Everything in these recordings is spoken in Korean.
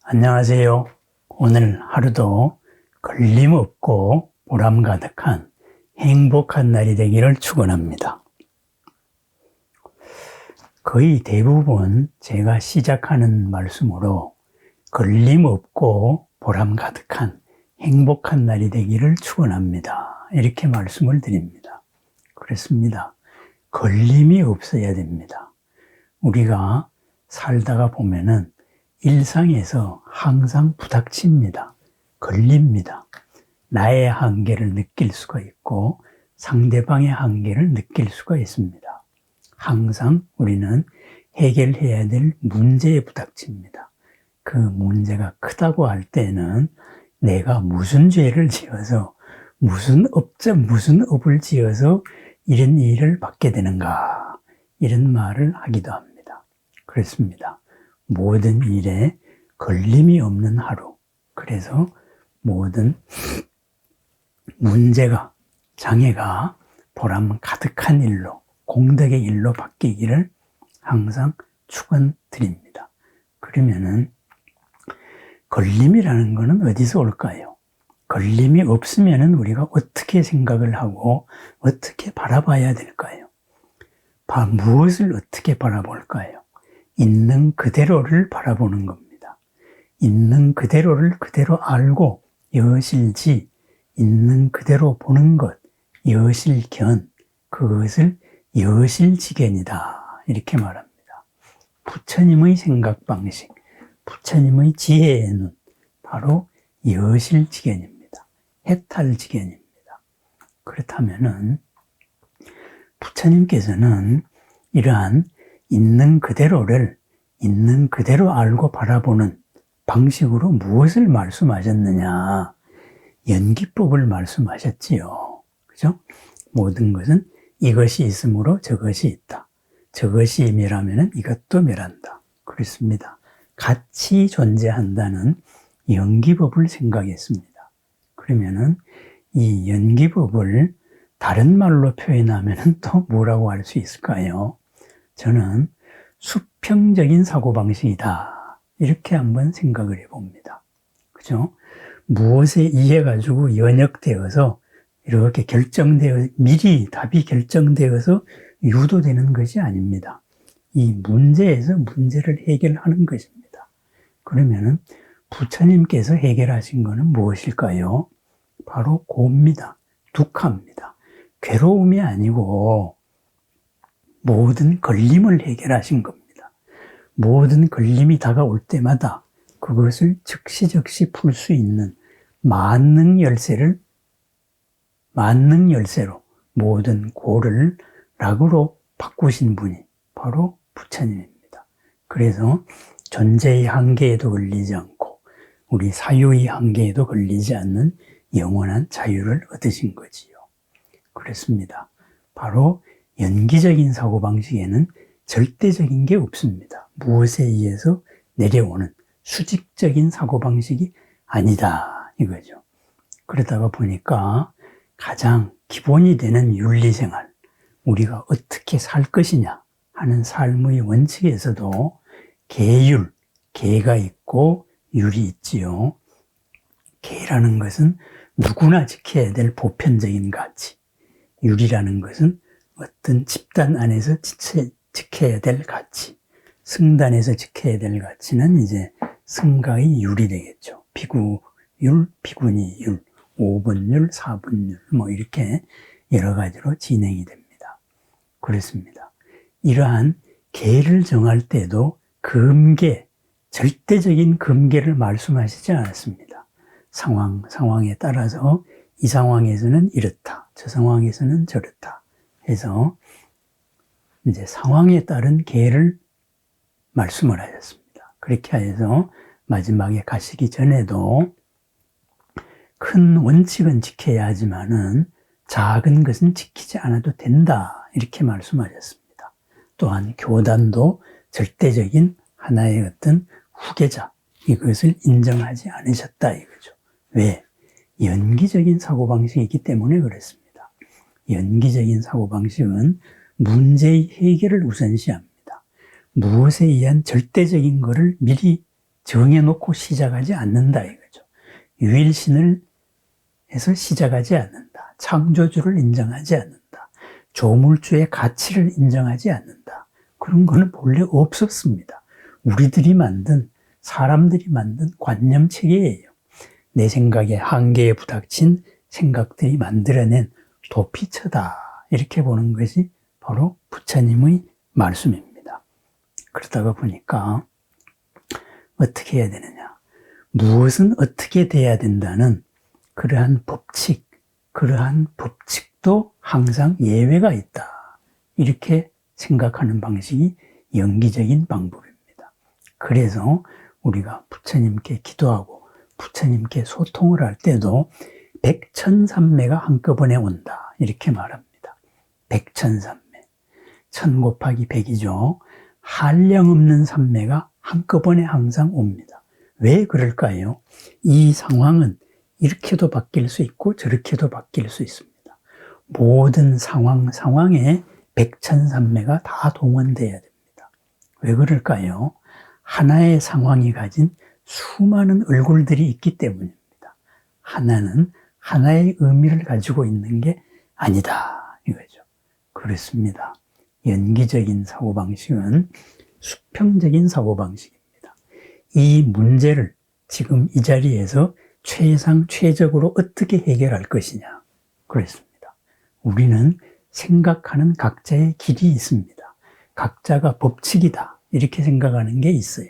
안녕하세요. 오늘 하루도 걸림없고 보람 가득한 행복한 날이 되기를 축원합니다. 거의 대부분 제가 시작하는 말씀으로 걸림없고 보람 가득한 행복한 날이 되기를 축원합니다. 이렇게 말씀을 드립니다. 그렇습니다. 걸림이 없어야 됩니다. 우리가 살다가 보면은 일상에서 항상 부닥칩니다. 걸립니다. 나의 한계를 느낄 수가 있고 상대방의 한계를 느낄 수가 있습니다. 항상 우리는 해결해야 될 문제에 부닥칩니다. 그 문제가 크다고 할 때는 내가 무슨 죄를 지어서 무슨 업을 지어서 이런 일을 받게 되는가 이런 말을 하기도 합니다. 그렇습니다. 모든 일에 걸림이 없는 하루. 그래서 모든 문제가, 장애가 보람 가득한 일로, 공덕의 일로 바뀌기를 항상 축원드립니다. 그러면은 걸림이라는 것은 어디서 올까요? 걸림이 없으면은 우리가 어떻게 생각을 하고 어떻게 바라봐야 될까요? 무엇을 어떻게 바라볼까요? 있는 그대로를 바라보는 겁니다. 있는 그대로를 그대로 알고 여실지, 있는 그대로 보는 것, 여실견, 그것을 여실지견이다. 이렇게 말합니다. 부처님의 생각 방식, 부처님의 지혜의 눈, 바로 여실지견입니다. 해탈지견입니다. 그렇다면은 부처님께서는 이러한 있는 그대로를 있는 그대로 알고 바라보는 방식으로 무엇을 말씀하셨느냐? 연기법을 말씀하셨지요. 그죠? 모든 것은 이것이 있으므로 저것이 있다. 저것이 멸하면 이것도 멸한다. 그렇습니다. 같이 존재한다는 연기법을 생각했습니다. 그러면은 이 연기법을 다른 말로 표현하면 또 뭐라고 할 수 있을까요? 저는 수평적인 사고방식이다. 이렇게 한번 생각을 해봅니다. 그죠? 무엇에 의해가지고 연역되어서 이렇게 미리 답이 결정되어서 유도되는 것이 아닙니다. 이 문제에서 문제를 해결하는 것입니다. 그러면은 부처님께서 해결하신 것은 무엇일까요? 바로 고입니다. 두카입니다. 괴로움이 아니고 모든 걸림을 해결하신 겁니다. 모든 걸림이 다가올 때마다 그것을 즉시 풀 수 있는 만능열쇠로 모든 고를 락으로 바꾸신 분이 바로 부처님입니다. 그래서 존재의 한계에도 걸리지 않고 우리 사유의 한계에도 걸리지 않는 영원한 자유를 얻으신 거지요. 그렇습니다. 바로 연기적인 사고방식에는 절대적인 게 없습니다. 무엇에 의해서 내려오는 수직적인 사고방식이 아니다 이거죠. 그러다가 보니까 가장 기본이 되는 윤리생활, 우리가 어떻게 살 것이냐 하는 삶의 원칙에서도 계율, 계가 있고 율이 있지요. 계라는 것은 누구나 지켜야 될 보편적인 가치, 율이라는 것은 어떤 집단 안에서 지켜야 될 가치, 승단에서 지켜야 될 가치는 이제 승가의 율이 되겠죠. 비구율, 비구니율, 5분율, 4분율 뭐 이렇게 여러 가지로 진행이 됩니다. 그렇습니다. 이러한 계를 정할 때도 금계, 절대적인 금계를 말씀하시지 않았습니다. 상황에 따라서 이 상황에서는 이렇다, 저 상황에서는 저렇다 해서 이제 상황에 따른 계를 말씀을 하셨습니다. 그렇게 해서 마지막에 가시기 전에도 큰 원칙은 지켜야 하지만은 작은 것은 지키지 않아도 된다 이렇게 말씀하셨습니다. 또한 교단도 절대적인 하나의 어떤 후계자 이것을 인정하지 않으셨다 이거죠. 왜? 연기적인 사고방식이기 때문에 그렇습니다. 연기적인 사고방식은 문제의 해결을 우선시합니다. 무엇에 의한 절대적인 것을 미리 정해놓고 시작하지 않는다 이거죠. 유일신을 해서 시작하지 않는다. 창조주를 인정하지 않는다. 조물주의 가치를 인정하지 않는다. 그런 거는 본래 없었습니다. 우리들이 만든, 사람들이 만든 관념 체계예요. 내 생각의 한계에 부닥친 생각들이 만들어낸 도피처다. 이렇게 보는 것이 바로 부처님의 말씀입니다. 그러다가 보니까 어떻게 해야 되느냐. 무엇은 어떻게 돼야 된다는 그러한 법칙도 항상 예외가 있다. 이렇게 생각하는 방식이 연기적인 방법입니다. 그래서 우리가 부처님께 기도하고 부처님께 소통을 할 때도 백천삼매가 한꺼번에 온다. 이렇게 말합니다. 백천삼매. 천 곱하기 백이죠. 한량없는 삼매가 한꺼번에 항상 옵니다. 왜 그럴까요? 이 상황은 이렇게도 바뀔 수 있고 저렇게도 바뀔 수 있습니다. 모든 상황에 백천삼매가 다 동원돼야 됩니다. 왜 그럴까요? 하나의 상황이 가진 수많은 얼굴들이 있기 때문입니다. 하나는 하나의 의미를 가지고 있는 게 아니다 이거죠. 그렇습니다. 연기적인 사고방식은 수평적인 사고방식입니다. 이 문제를 지금 이 자리에서 최적으로 어떻게 해결할 것이냐 그랬습니다. 우리는 생각하는 각자의 길이 있습니다. 각자가 법칙이다 이렇게 생각하는 게 있어요.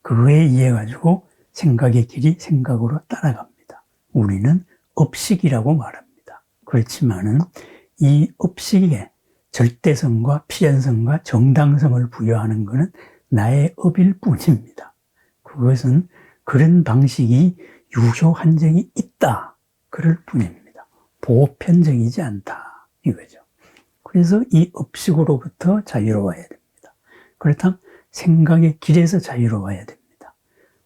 그거에 의해 가지고 생각의 길이 생각으로 따라갑니다. 우리는 업식이라고 말합니다. 그렇지만은 이 업식에 절대성과 필연성과 정당성을 부여하는 것은 나의 업일 뿐입니다. 그것은 그런 방식이 유효한 적이 있다. 그럴 뿐입니다. 보편적이지 않다. 이거죠. 그래서 이 업식으로부터 자유로워야 됩니다. 그렇다면 생각의 길에서 자유로워야 됩니다.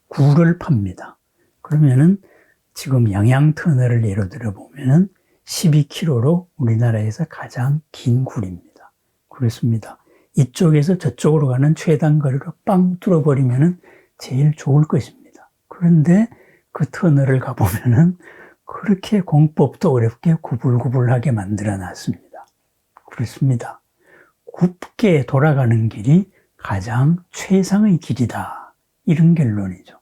굴을 팝니다. 그러면은 지금 양양터널을 예로 들어 보면은 12km로 우리나라에서 가장 긴 굴입니다. 그렇습니다. 이쪽에서 저쪽으로 가는 최단 거리로 빵 뚫어버리면은 제일 좋을 것입니다. 그런데 그 터널을 가보면은 그렇게 공법도 어렵게 구불구불하게 만들어 놨습니다. 그렇습니다. 굽게 돌아가는 길이 가장 최상의 길이다. 이런 결론이죠.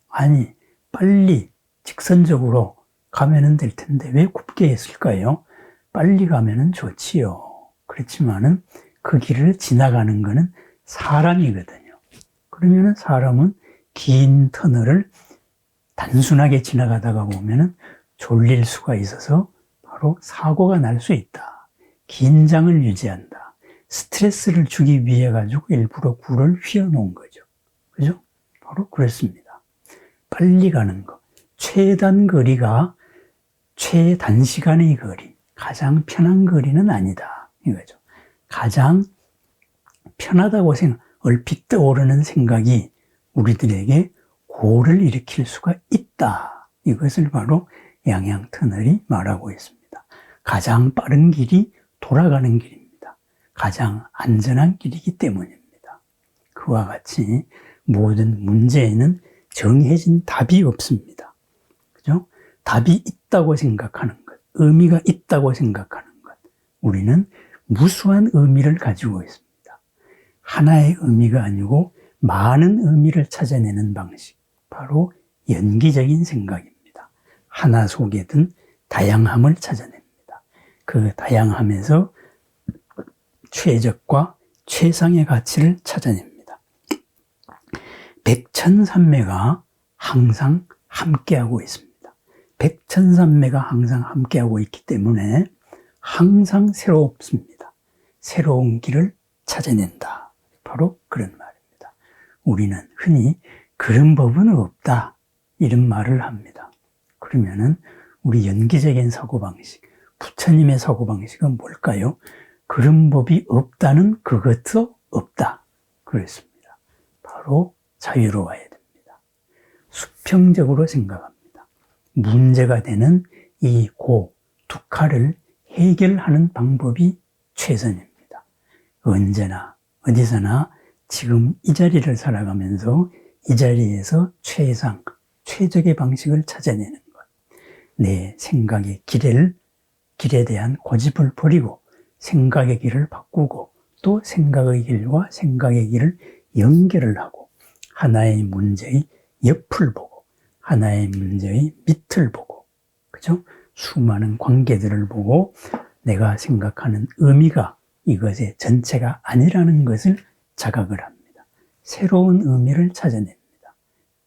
아니, 빨리 직선적으로 가면은 될 텐데 왜 굽게 했을까요? 빨리 가면은 좋지요. 그렇지만은 그 길을 지나가는 거는 사람이거든요. 그러면은 사람은 긴 터널을 단순하게 지나가다가 보면은 졸릴 수가 있어서 바로 사고가 날 수 있다. 긴장을 유지한다. 스트레스를 주기 위해 가지고 일부러 굴을 휘어놓은 거죠. 그죠? 바로 그렇습니다. 빨리 가는 거. 최단 거리가 최단시간의 거리, 가장 편한 거리는 아니다. 이거죠. 가장 편하다고 얼핏 떠오르는 생각이 우리들에게 고를 일으킬 수가 있다. 이것을 바로 양양터널이 말하고 있습니다. 가장 빠른 길이 돌아가는 길입니다. 가장 안전한 길이기 때문입니다. 그와 같이 모든 문제에는 정해진 답이 없습니다. 그죠? 답이 있다고 생각하는 것, 의미가 있다고 생각하는 것, 우리는 무수한 의미를 가지고 있습니다. 하나의 의미가 아니고 많은 의미를 찾아내는 방식, 바로 연기적인 생각입니다. 하나 속에든 다양함을 찾아냅니다. 그 다양함에서 최적과 최상의 가치를 찾아냅니다. 백천삼매가 항상 함께하고 있습니다. 백천삼매가 항상 함께하고 있기 때문에 항상 새롭습니다. 새로운 길을 찾아낸다. 바로 그런 말입니다. 우리는 흔히 그런 법은 없다. 이런 말을 합니다. 그러면은 우리 연기적인 사고방식, 부처님의 사고방식은 뭘까요? 그런 법이 없다는 그것도 없다. 그랬습니다. 바로 자유로워야 됩니다. 수평적으로 생각합니다. 문제가 되는 이 두칼을 해결하는 방법이 최선입니다. 언제나 어디서나 지금 이 자리를 살아가면서 이 자리에서 최적의 방식을 찾아내는 것. 내 생각의 길에 대한 고집을 버리고 생각의 길을 바꾸고 또 생각의 길과 생각의 길을 연결을 하고 하나의 문제의 옆을 보고 하나의 문제의 밑을 보고 그죠? 수많은 관계들을 보고 내가 생각하는 의미가 이것의 전체가 아니라는 것을 자각을 합니다. 새로운 의미를 찾아냅니다.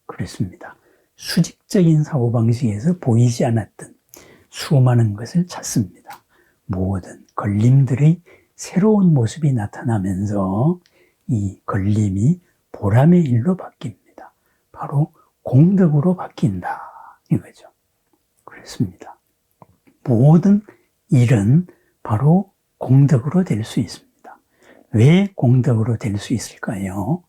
그렇습니다. 수직적인 사고방식에서 보이지 않았던 수많은 것을 찾습니다. 모든 걸림들의 새로운 모습이 나타나면서 이 걸림이 보람의 일로 바뀝니다. 바로 공덕으로 바뀐다 이거죠. 그렇습니다. 모든 일은 바로 공덕으로 될 수 있습니다. 왜 공덕으로 될 수 있을까요?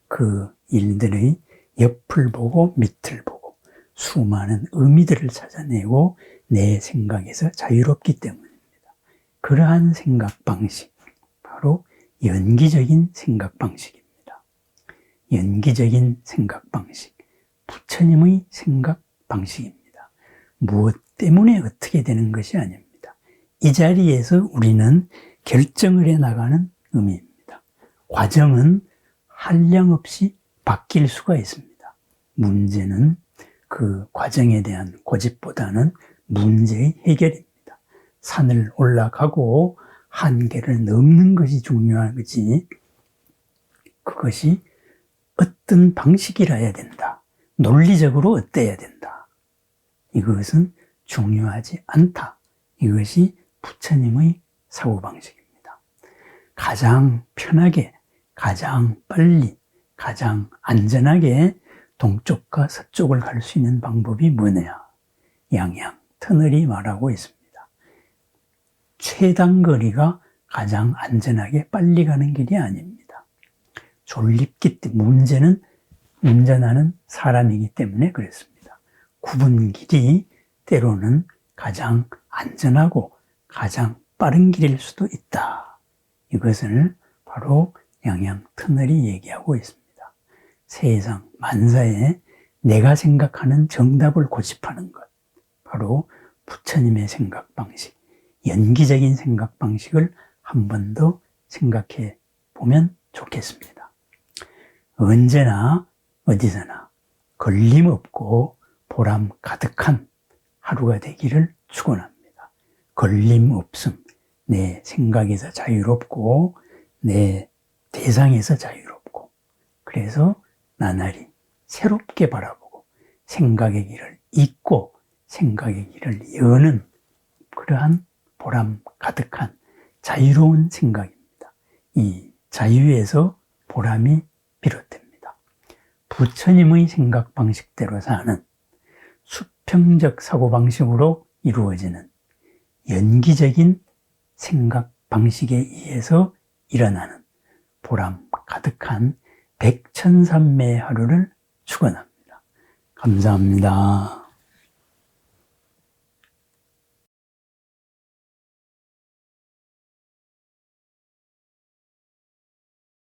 그 일들의 옆을 보고 밑을 보고 수많은 의미들을 찾아내고 내 생각에서 자유롭기 때문입니다. 그러한 생각 방식, 바로 연기적인 생각 방식입니다. 연기적인 생각 방식, 부처님의 생각 방식입니다. 무엇 때문에 어떻게 되는 것이 아닙니다. 이 자리에서 우리는 결정을 해 나가는 의미입니다. 과정은 한량없이 바뀔 수가 있습니다. 문제는 그 과정에 대한 고집보다는 문제의 해결입니다. 산을 올라가고 한계를 넘는 것이 중요한 거지 그것이 어떤 방식이라야 된다. 논리적으로 어때야 된다. 이것은 중요하지 않다. 이것이 부처님의 사고방식입니다. 가장 편하게, 가장 빨리, 가장 안전하게 동쪽과 서쪽을 갈 수 있는 방법이 뭐냐? 양양 터널이 말하고 있습니다. 최단거리가 가장 안전하게 빨리 가는 길이 아닙니다. 졸립기 때문에 문제는 운전하는 사람이기 때문에 그렇습니다. 굽은 길이 때로는 가장 안전하고 가장 빠른 길일 수도 있다. 이것을 바로 양양 터널이 얘기하고 있습니다. 세상 만사에 내가 생각하는 정답을 고집하는 것, 바로 부처님의 생각 방식, 연기적인 생각 방식을 한 번 더 생각해 보면 좋겠습니다. 언제나 어디서나 걸림없고 보람 가득한 하루가 되기를 축원합니다. 걸림없음, 내 생각에서 자유롭고 내 대상에서 자유롭고 그래서 나날이 새롭게 바라보고 생각의 길을 잇고 생각의 길을 여는 그러한 보람 가득한 자유로운 생각입니다. 이 자유에서 보람이 비롯됩니다. 부처님의 생각 방식대로 사는 수평적 사고방식으로 이루어지는 연기적인 생각 방식에 의해서 일어나는 보람 가득한 백천삼매의 하루를 축원합니다. 감사합니다.